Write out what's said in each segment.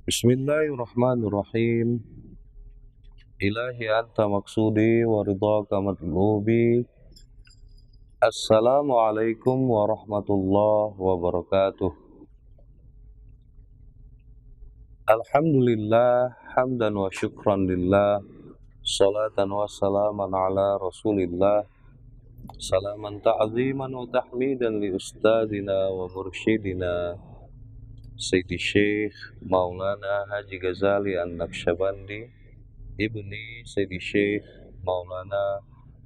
Bismillahirrahmanirrahim. Ilahi anta maksudi wa ridhaka matlubi. Assalamualaikum warahmatullahi wabarakatuh. Alhamdulillah, hamdan wa syukran lillah, salatan wa salaman ala rasulillah, salaman ta'ziman wa tahmidan li ustadina wa mursyidina Sayyidi Syekh Maulana Haji Ghazali An-Naqsyabandi Ibni Sayyidi Syekh Maulana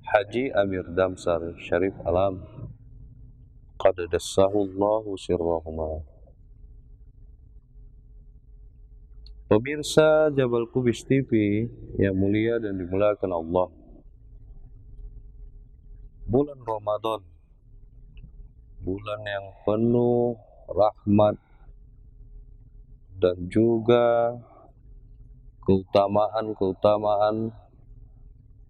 Haji Amir Damsar Syarif Alam qad dassahullahu sirrahuma. Pemirsa Jabal Kubis TV yang mulia dan dimuliakan Allah, bulan Ramadan, bulan yang penuh rahmat dan juga keutamaan-keutamaan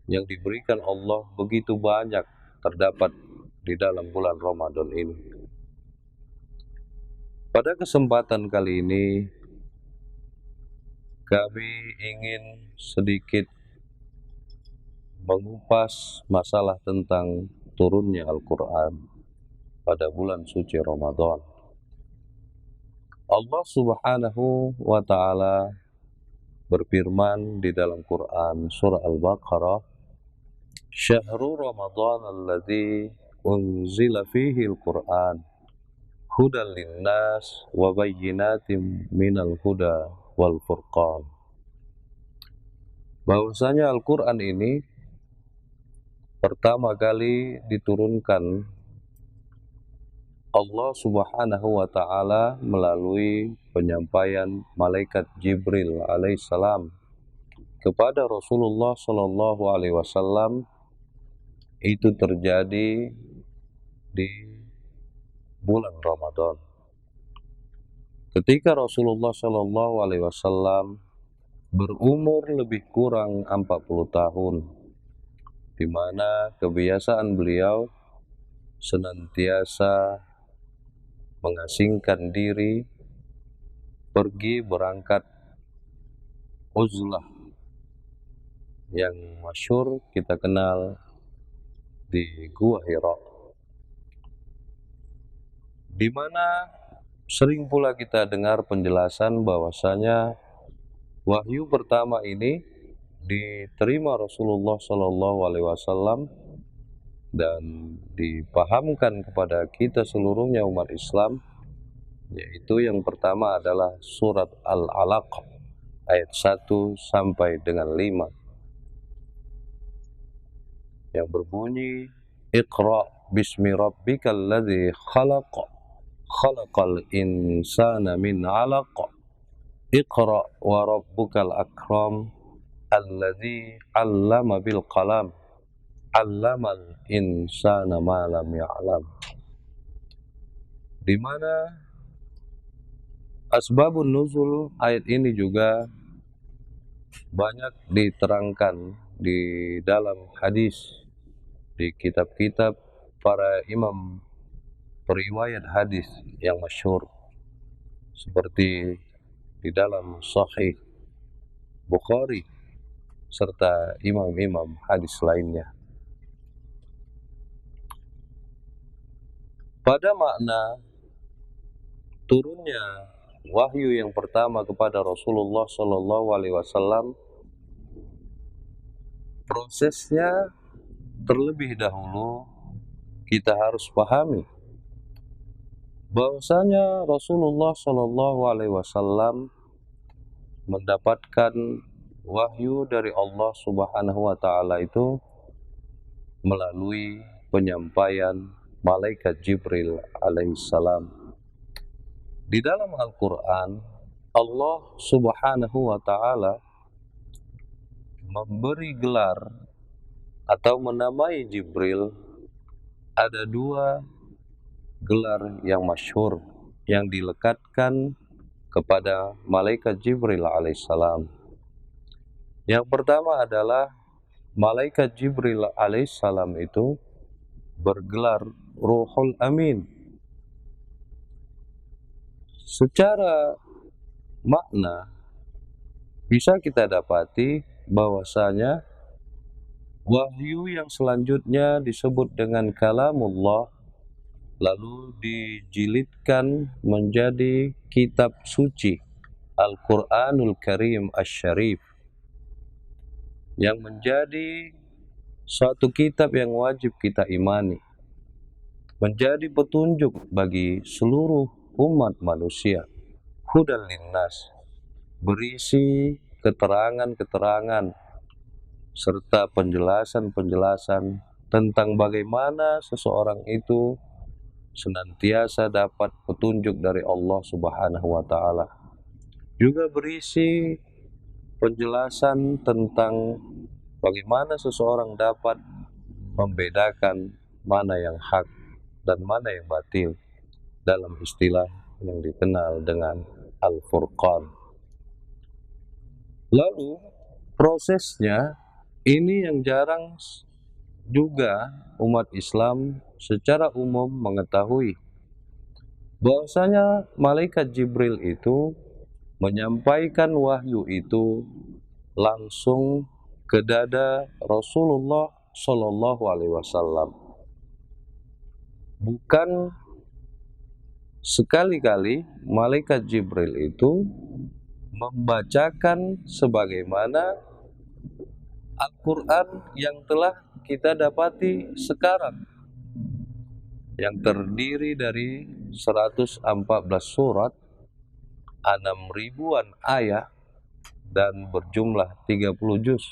yang diberikan Allah begitu banyak terdapat di dalam bulan Ramadan ini. Pada kesempatan kali ini kami ingin sedikit mengupas masalah tentang turunnya Al-Quran pada bulan suci Ramadan. Allah Subhanahu wa Ta'ala berfirman di dalam Quran surah Al-Baqarah, "Syahrul Ramadan alladzi unzila fihi Al-Quran hudan linnas wa bayyinatin minal huda wal furqan." Bahwasanya Al-Quran ini pertama kali diturunkan Allah Subhanahu wa Ta'ala melalui penyampaian malaikat Jibril alaihissalam kepada Rasulullah Shallallahu alaihi wasallam. Itu terjadi di bulan Ramadan, ketika Rasulullah Shallallahu alaihi wasallam berumur lebih kurang 40 tahun, di mana kebiasaan beliau senantiasa mengasingkan diri, pergi berangkat uzlah yang masyhur kita kenal di Gua Hira, di mana sering pula kita dengar penjelasan bahwasanya wahyu pertama ini diterima Rasulullah Shallallahu alaihi wasallam dan dipahamkan kepada kita seluruhnya umat Islam, yaitu yang pertama adalah surat Al-Alaq ayat 1 sampai dengan 5 yang berbunyi, "Iqra bismi rabbikal ladzi khalaq, khalaqal insana min 'alaq, Iqra wa rabbukal akram, alladzi 'allama bil qalam, 'allamal insana ma lam ya'lam." Di mana asbabun nuzul ayat ini juga banyak diterangkan di dalam hadis, di kitab-kitab para imam periwayat hadis yang masyhur, seperti di dalam Sahih Bukhari serta imam-imam hadis lainnya. Pada makna turunnya wahyu yang pertama kepada Rasulullah Shallallahu alaihi wasallam, prosesnya terlebih dahulu kita harus pahami bahwasanya Rasulullah Shallallahu alaihi wasallam mendapatkan wahyu dari Allah Subhanahu wa Ta'ala itu melalui penyampaian malaikat Jibril alaihissalam. Di dalam Al-Quran, Allah Subhanahu wa Ta'ala memberi gelar atau menamai Jibril. Ada dua gelar yang masyhur yang dilekatkan kepada malaikat Jibril alaihissalam. Yang pertama adalah malaikat Jibril alaihissalam itu bergelar Ruhul Amin. Secara makna bisa kita dapati bahwasanya wahyu yang selanjutnya disebut dengan kalamullah lalu dijilidkan menjadi kitab suci Al-Quranul Karim Asy-Syarif yang menjadi suatu kitab yang wajib kita imani, menjadi petunjuk bagi seluruh umat manusia, hudan linnas, berisi keterangan-keterangan serta penjelasan-penjelasan tentang bagaimana seseorang itu senantiasa dapat petunjuk dari Allah Subhanahu wa taala. Juga berisi penjelasan tentang bagaimana seseorang dapat membedakan mana yang hak dan mana yang batil dalam istilah yang dikenal dengan Al-Furqan. Lalu prosesnya ini yang jarang juga umat Islam secara umum mengetahui bahwasanya malaikat Jibril itu menyampaikan wahyu itu langsung ke dada Rasulullah Shallallahu Alaihi Wasallam. Bukan sekali-kali malaikat Jibril itu membacakan sebagaimana Al-Quran yang telah kita dapati sekarang, yang terdiri dari 114 surat, 6.000-an ayat, dan berjumlah 30 juz.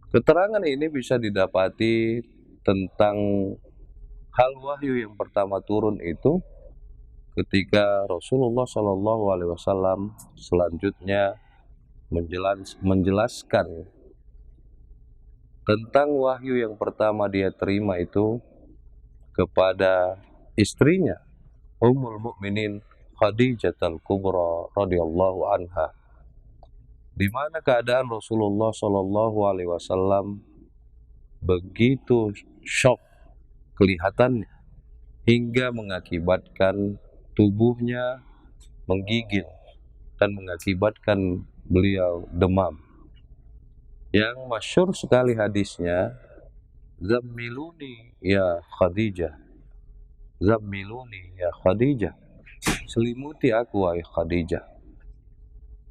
Keterangan ini bisa didapati tentang hal wahyu yang pertama turun itu ketika Rasulullah SAW selanjutnya menjelaskan tentang wahyu yang pertama dia terima itu kepada istrinya Ummul Mukminin Khadijah Al-Kubra radhiyallahu anha, di mana keadaan Rasulullah SAW begitu syok kelihatannya hingga mengakibatkan tubuhnya menggigil dan mengakibatkan beliau demam. Yang masyhur sekali hadisnya, "Zammiluni ya Khadijah, zammiluni ya Khadijah, selimuti aku wahai Khadijah."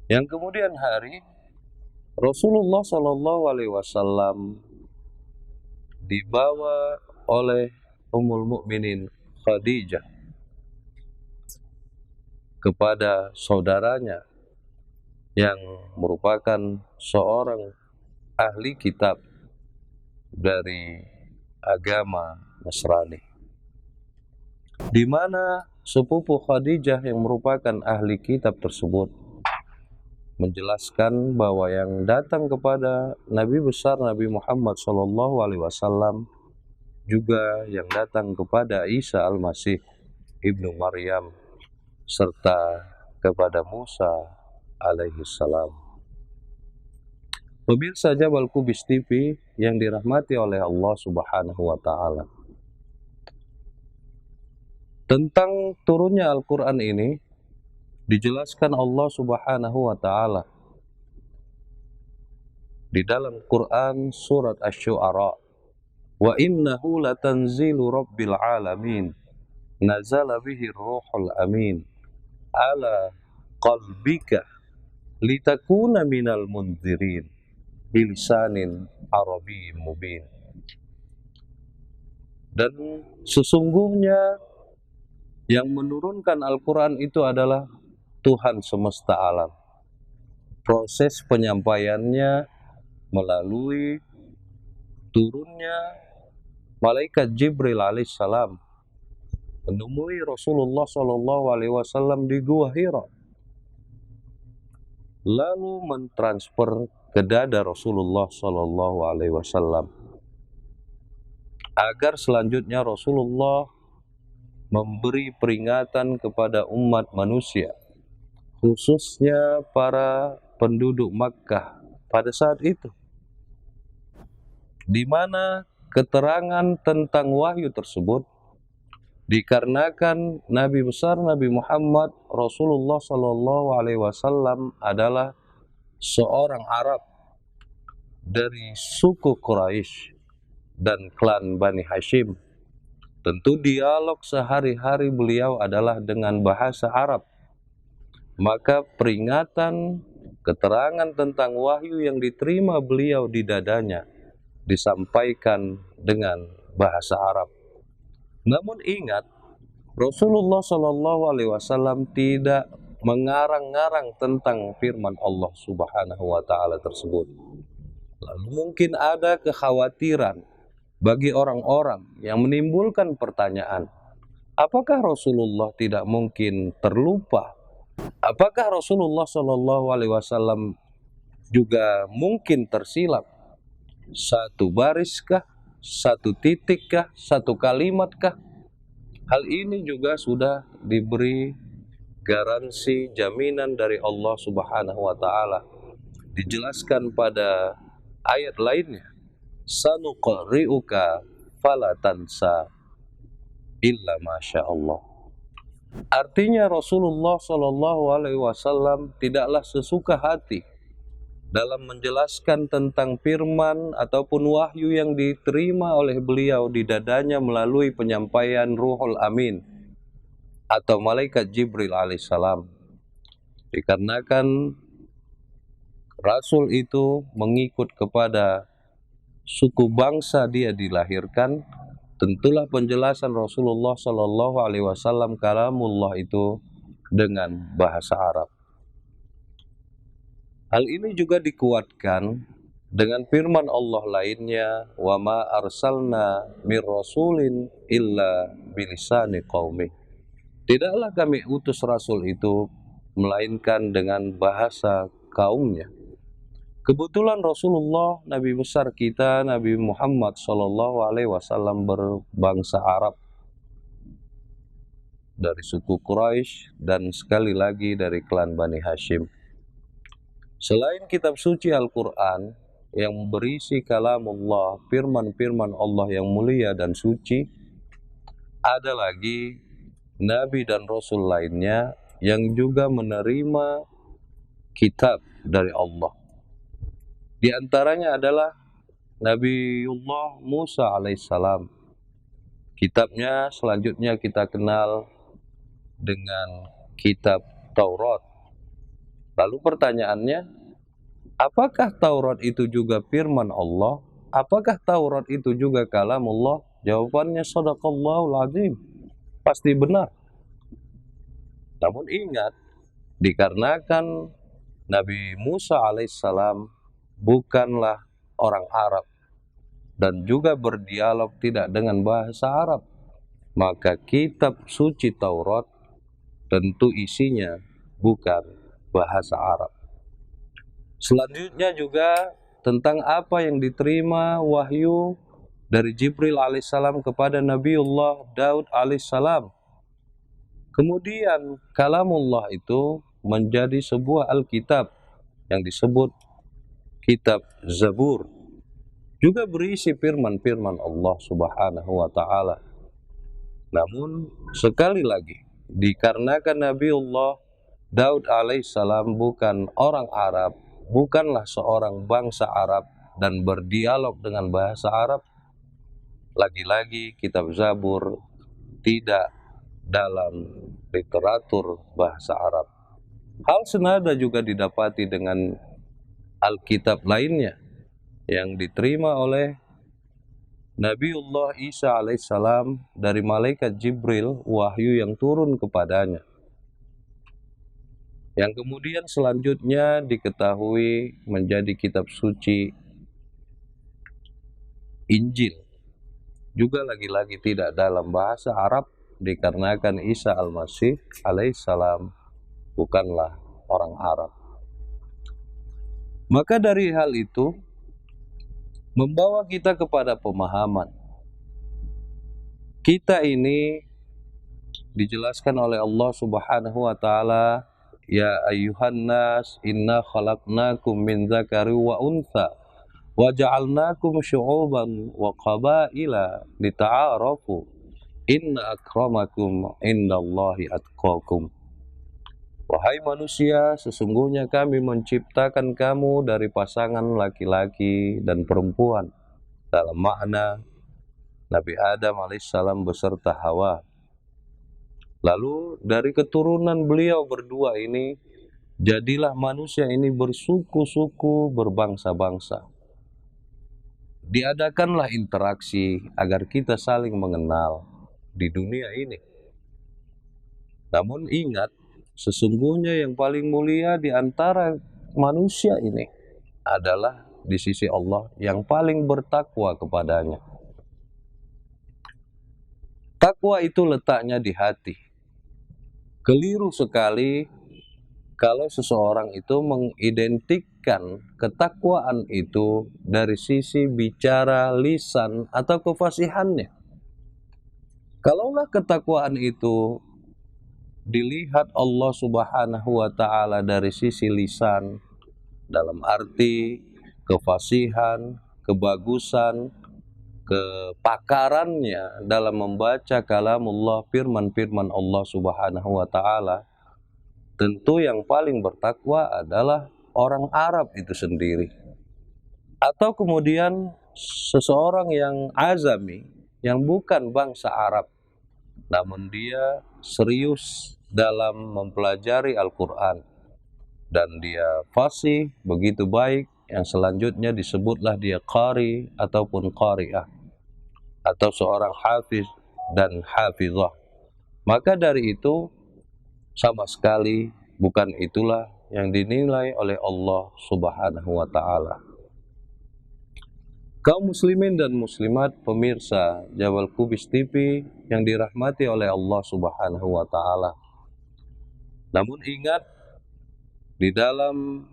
Yang kemudian hari Rasulullah SAW dibawa oleh Ummul Mukminin Khadijah kepada saudaranya yang merupakan seorang ahli kitab dari agama Nasrani, di mana sepupu Khadijah yang merupakan ahli kitab tersebut menjelaskan bahwa yang datang kepada Nabi besar Nabi Muhammad SAW juga yang datang kepada Isa Al-Masih Ibnu Maryam serta kepada Musa alaihi salam. Pemirsa Jabal Kubis TV yang dirahmati oleh Allah Subhanahu wa taala. Tentang turunnya Al-Qur'an ini dijelaskan Allah Subhanahu wa taala di dalam Quran surat Asy-Syu'ara, "Wa innahu latanzilu rabbil alamin, nazala bihi ruhul amin, ala qalbika litakuna minal munzirin, bilisanin Arabiyyin mubin." Dan sesungguhnya yang menurunkan Al-Quran itu adalah Tuhan semesta alam. Proses penyampaiannya melalui turunnya malaikat Jibril alaihissalam menemui Rasulullah SAW di Gua Hira, lalu mentransfer ke dada Rasulullah SAW agar selanjutnya Rasulullah memberi peringatan kepada umat manusia, khususnya para penduduk Makkah pada saat itu, di mana keterangan tentang wahyu tersebut Dikarenakan Nabi besar Nabi Muhammad Rasulullah Shallallahu Alaihi Wasallam adalah seorang Arab dari suku Quraisy dan klan Bani Hashim. Tentu dialog sehari-hari beliau adalah dengan bahasa Arab. Maka peringatan, keterangan tentang wahyu yang diterima beliau di dadanya disampaikan dengan bahasa Arab. Namun ingat, Rasulullah Shallallahu Alaihi Wasallam tidak mengarang-ngarang tentang firman Allah Subhanahu Wa Taala tersebut. Lalu mungkin ada kekhawatiran bagi orang-orang yang menimbulkan pertanyaan, apakah Rasulullah tidak mungkin terlupa? Apakah Rasulullah Shallallahu Alaihi Wasallam juga mungkin tersilap? Satu bariskah? Satu titikkah? Satu kalimatkah? Hal ini juga sudah diberi garansi jaminan dari Allah Subhanahu wa taala. Dijelaskan pada ayat lainnya, sanuqri'uka fala tansa illa masyaallah. Artinya Rasulullah Shallallahu alaihi wasallam tidaklah sesuka hati dalam menjelaskan tentang firman ataupun wahyu yang diterima oleh beliau di dadanya melalui penyampaian Ruhul Amin atau malaikat Jibril alaihissalam. Dikarenakan Rasul itu mengikut kepada suku bangsa dia dilahirkan, tentulah penjelasan Rasulullah Shallallahu Alaihi Wasallam kalamullah itu dengan bahasa Arab. Hal ini juga dikuatkan dengan firman Allah lainnya, wa ma arsalna mir rasulin illa bilisani qaumi. Tidaklah kami utus Rasul itu melainkan dengan bahasa kaumnya. Kebetulan Rasulullah Nabi besar kita Nabi Muhammad Shallallahu Alaihi Wasallam berbangsa Arab dari suku Quraisy dan sekali lagi dari klan Bani Hashim. Selain kitab suci Al-Quran yang berisi kalamullah, firman-firman Allah yang mulia dan suci, ada lagi Nabi dan Rasul lainnya yang juga menerima kitab dari Allah. Di antaranya adalah Nabiullah Musa alaihissalam. Kitabnya selanjutnya kita kenal dengan kitab Taurat. Lalu pertanyaannya, apakah Taurat itu juga firman Allah? Apakah Taurat itu juga kalamullah? Jawabannya shadaqallahul azim. Pasti benar. Namun ingat, dikarenakan Nabi Musa alaihissalam bukanlah orang Arab dan juga berdialog tidak dengan bahasa Arab, maka kitab suci Taurat tentu isinya bukan bahasa Arab. Selanjutnya juga tentang apa yang diterima wahyu dari Jibril alaihissalam kepada Nabiullah Daud alaihissalam. Kemudian kalamullah itu menjadi sebuah Alkitab yang disebut kitab Zabur, juga berisi firman-firman Allah Subhanahu wa taala. Namun sekali lagi, dikarenakan Nabiullah Daud alaihissalam bukan orang Arab, bukanlah seorang bangsa Arab dan berdialog dengan bahasa Arab, lagi-lagi kitab Zabur tidak dalam literatur bahasa Arab. Hal senada juga didapati dengan Alkitab lainnya yang diterima oleh Nabiullah Isa alaihissalam dari malaikat Jibril, wahyu yang turun kepadanya, yang kemudian selanjutnya diketahui menjadi kitab suci Injil, juga lagi-lagi tidak dalam bahasa Arab dikarenakan Isa al-Masih alaihissalam bukanlah orang Arab. Maka dari hal itu membawa kita kepada pemahaman kita ini dijelaskan oleh Allah Subhanahu wa taala, ya ayyuhan nas inna khalaqnakum min dzakari wa untha wa ja'alnakum syu'uban wa qabaila lita'arafu Inna akramakum indallahi atqakum. Wahai manusia, sesungguhnya kami menciptakan kamu dari pasangan laki-laki dan perempuan. Dalam makna Nabi Adam alaihissalam beserta Hawa. Lalu dari keturunan beliau berdua ini, jadilah manusia ini bersuku-suku, berbangsa-bangsa. Diadakanlah interaksi agar kita saling mengenal di dunia ini. Namun ingat, sesungguhnya yang paling mulia di antara manusia ini adalah di sisi Allah yang paling bertakwa kepadanya. Takwa itu letaknya di hati. Keliru sekali kalau seseorang itu mengidentikan ketakwaan itu dari sisi bicara, lisan, atau kefasihannya. Kalaulah ketakwaan itu dilihat Allah Subhanahu wa Ta'ala dari sisi lisan, dalam arti kefasihan, kebagusan, kepakarannya dalam membaca kalamullah, firman-firman Allah Subhanahu wa Ta'ala, tentu yang paling bertakwa adalah orang Arab itu sendiri. Atau kemudian seseorang yang azami, yang bukan bangsa Arab, namun dia serius dalam mempelajari Al-Quran dan dia fasih begitu baik, yang selanjutnya disebutlah dia qari ataupun qari'ah, atau seorang hafiz dan hafizah. Maka dari itu sama sekali bukan itulah yang dinilai oleh Allah Subhanahu wa Ta'ala. Kaum muslimin dan muslimat pemirsa Jabal Kubis TV yang dirahmati oleh Allah Subhanahu wa Ta'ala. Namun ingat, di dalam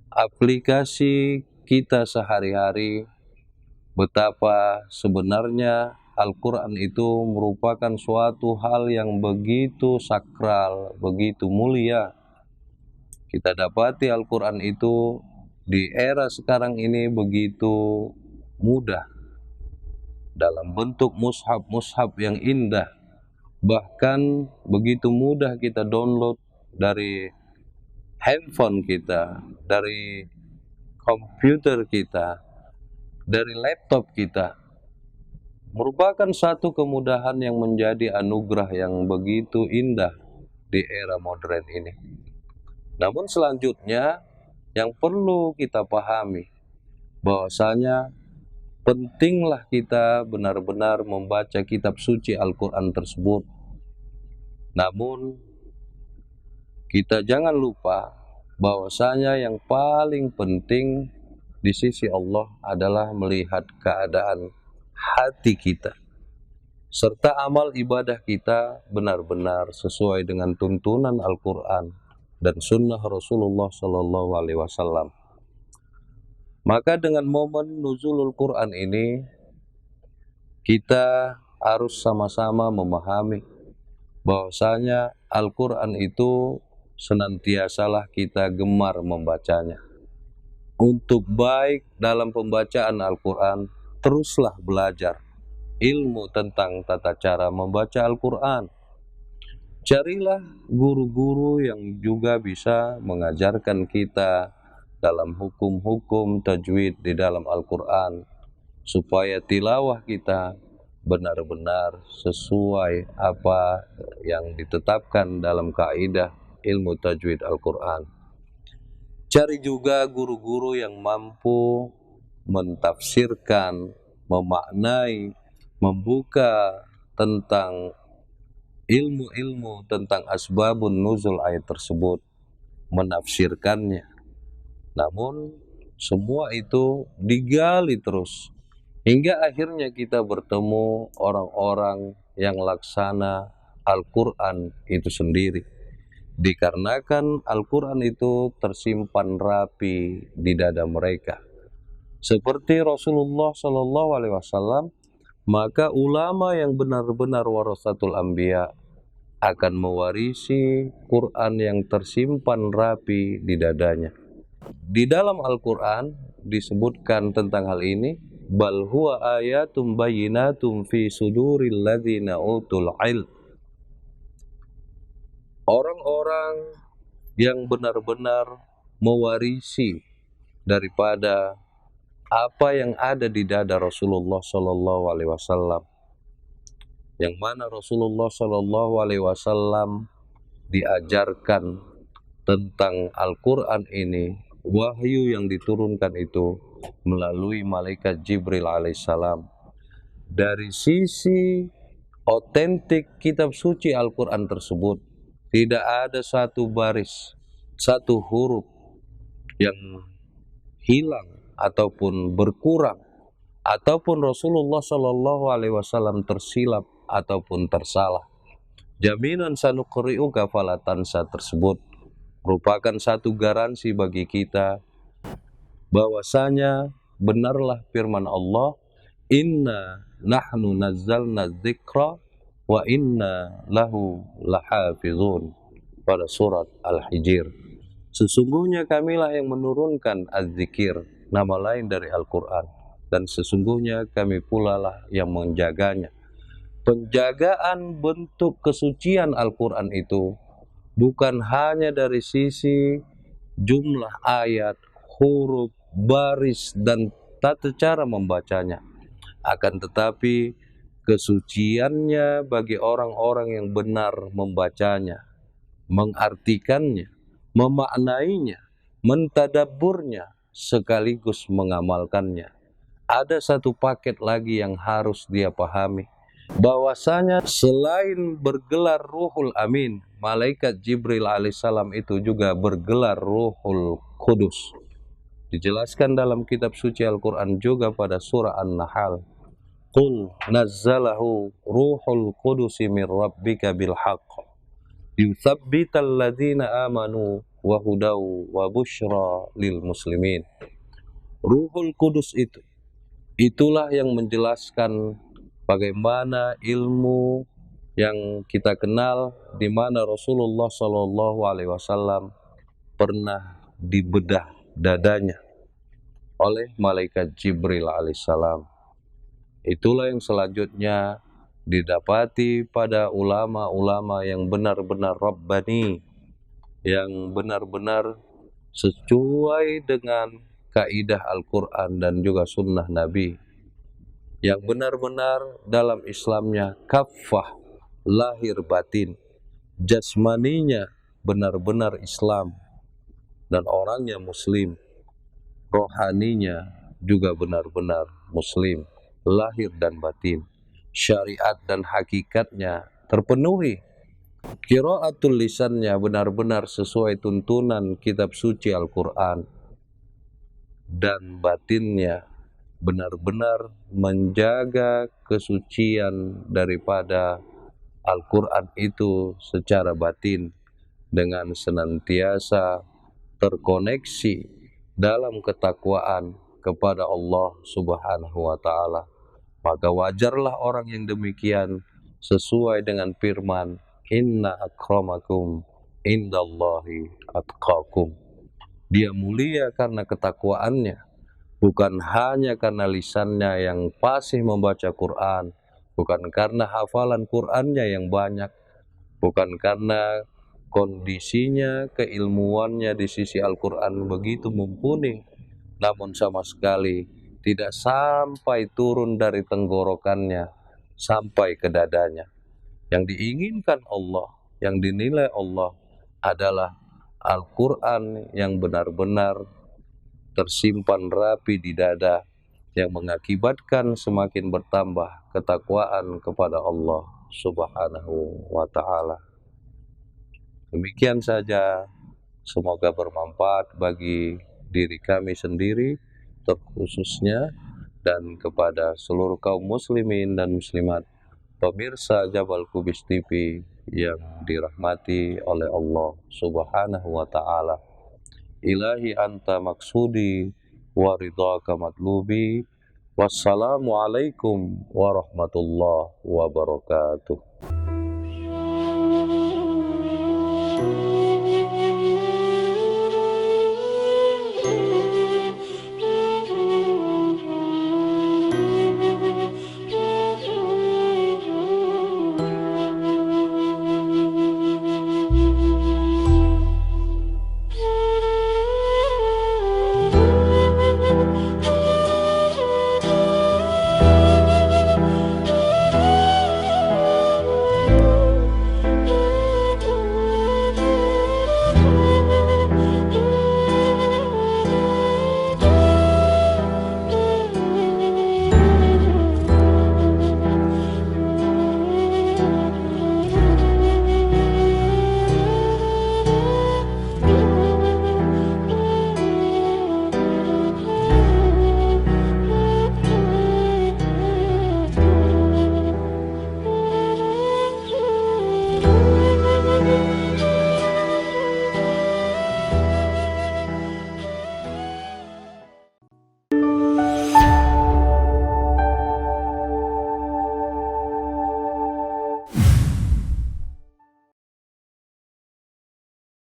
aplikasi kita sehari-hari, betapa sebenarnya Al-Quran itu merupakan suatu hal yang begitu sakral, begitu mulia. Kita dapati Al-Quran itu di era sekarang ini begitu mudah, dalam bentuk mushaf-mushaf yang indah. Bahkan begitu mudah kita download dari handphone kita, dari komputer kita, dari laptop kita. Merupakan satu kemudahan yang menjadi anugerah yang begitu indah di era modern ini. Namun selanjutnya yang perlu kita pahami bahwasanya pentinglah kita benar-benar membaca kitab suci Al-Quran tersebut. Namun kita jangan lupa bahwasanya yang paling penting di sisi Allah adalah melihat keadaan hati kita, serta amal ibadah kita benar-benar sesuai dengan tuntunan Al-Quran dan sunnah Rasulullah Sallallahu Alaihi Wasallam. Maka dengan momen nuzulul Quran ini, kita harus sama-sama memahami bahwasanya Al-Quran itu senantiasalah kita gemar membacanya. Untuk baik dalam pembacaan Al-Quran, teruslah belajar ilmu tentang tata cara membaca Al-Quran. Carilah guru-guru yang juga bisa mengajarkan kita dalam hukum-hukum tajwid di dalam Al-Quran, supaya tilawah kita benar-benar sesuai apa yang ditetapkan dalam kaidah ilmu tajwid Al-Quran. Cari juga guru-guru yang mampu mentafsirkan, memaknai, membuka tentang ilmu-ilmu tentang asbabun nuzul ayat tersebut, menafsirkannya. Namun semua itu digali terus hingga akhirnya kita bertemu orang-orang yang laksana Al-Quran itu sendiri. Dikarenakan Al-Quran itu tersimpan rapi di dada mereka. Seperti Rasulullah Sallallahu Alaihi Wasallam, maka ulama yang benar-benar warasatul anbiya akan mewarisi Quran yang tersimpan rapi di dadanya. Di dalam Al-Quran disebutkan tentang hal ini, bal huwa ayatum bayyinatum fi suduril ladzina utul ilm. Orang-orang yang benar-benar mewarisi daripada apa yang ada di dada Rasulullah Shallallahu Alaihi Wasallam, yang mana Rasulullah Shallallahu Alaihi Wasallam diajarkan tentang Al-Quran ini, wahyu yang diturunkan itu melalui malaikat Jibril alaihissalam. Dari sisi otentik kitab suci Al-Quran tersebut, tidak ada satu baris, satu huruf yang hilang ataupun berkurang, ataupun Rasulullah Shallallahu Alaihi Wasallam tersilap ataupun tersalah. Jaminan sanuqri'uka fala tansa tersebut merupakan satu garansi bagi kita bahwasanya benarlah firman Allah, inna nahnu nazzalna dzikra wa inna lahu lahafizun, pada surat Al-Hijr. Sesungguhnya kamilah yang menurunkan az-zikir, nama lain dari Al-Quran, dan sesungguhnya kami pula lah yang menjaganya. Penjagaan bentuk kesucian Al-Quran itu bukan hanya dari sisi jumlah ayat, huruf, baris, dan tata cara membacanya, akan tetapi kesuciannya bagi orang-orang yang benar membacanya, mengartikannya, memaknainya, mentadabburnya, sekaligus mengamalkannya. Ada satu paket lagi yang harus dia pahami, bahwasanya selain bergelar Ruhul Amin, malaikat Jibril alaihissalam itu juga bergelar Ruhul Kudus. Dijelaskan dalam kitab suci Al-Quran juga pada surah An-Nahl, Qul nazzalahu Ruhul Qudusi min rabbika bil haqq yuthabbital ladzina amanu wa hudaw wa busyra lil muslimin. Ruhul Kudus itulah yang menjelaskan bagaimana ilmu yang kita kenal, di mana Rasulullah Shallallahu Alaihi Wasallam pernah dibedah dadanya oleh malaikat Jibril alaihissalam. Itulah yang selanjutnya didapati pada ulama-ulama yang benar-benar Rabbani, yang benar-benar sesuai dengan kaidah Al-Quran dan juga sunnah Nabi, yang benar-benar dalam Islamnya kafah, lahir batin, jasmaninya benar-benar Islam, dan orangnya Muslim, rohaninya juga benar-benar Muslim, lahir dan batin, syariat dan hakikatnya terpenuhi, qiraatul lisannya benar-benar sesuai tuntunan kitab suci Al-Quran, dan batinnya benar-benar menjaga kesucian daripada Al-Quran itu secara batin, dengan senantiasa terkoneksi dalam ketakwaan kepada Allah Subhanahu wa Ta'ala. Maka wajarlah orang yang demikian sesuai dengan firman, inna akramakum indallahi atqakum. Dia mulia karena ketakwaannya, bukan hanya karena lisannya yang fasih membaca Quran, bukan karena hafalan Qurannya yang banyak, bukan karena kondisinya, keilmuannya di sisi Al-Quran begitu mumpuni, namun sama sekali tidak sampai turun dari tenggorokannya sampai ke dadanya. Yang diinginkan Allah, yang dinilai Allah adalah Al-Quran yang benar-benar tersimpan rapi di dada, yang mengakibatkan semakin bertambah ketakwaan kepada Allah Subhanahu wa Ta'ala. Demikian saja, semoga bermanfaat bagi diri kami sendiri terkhususnya, dan kepada seluruh kaum muslimin dan muslimat pemirsa Jabal Kubis TV yang dirahmati oleh Allah Subhanahu wa Ta'ala. Ilahi anta maksudi wa ridhaka matlubi. Wassalamualaikum warahmatullahi wabarakatuh.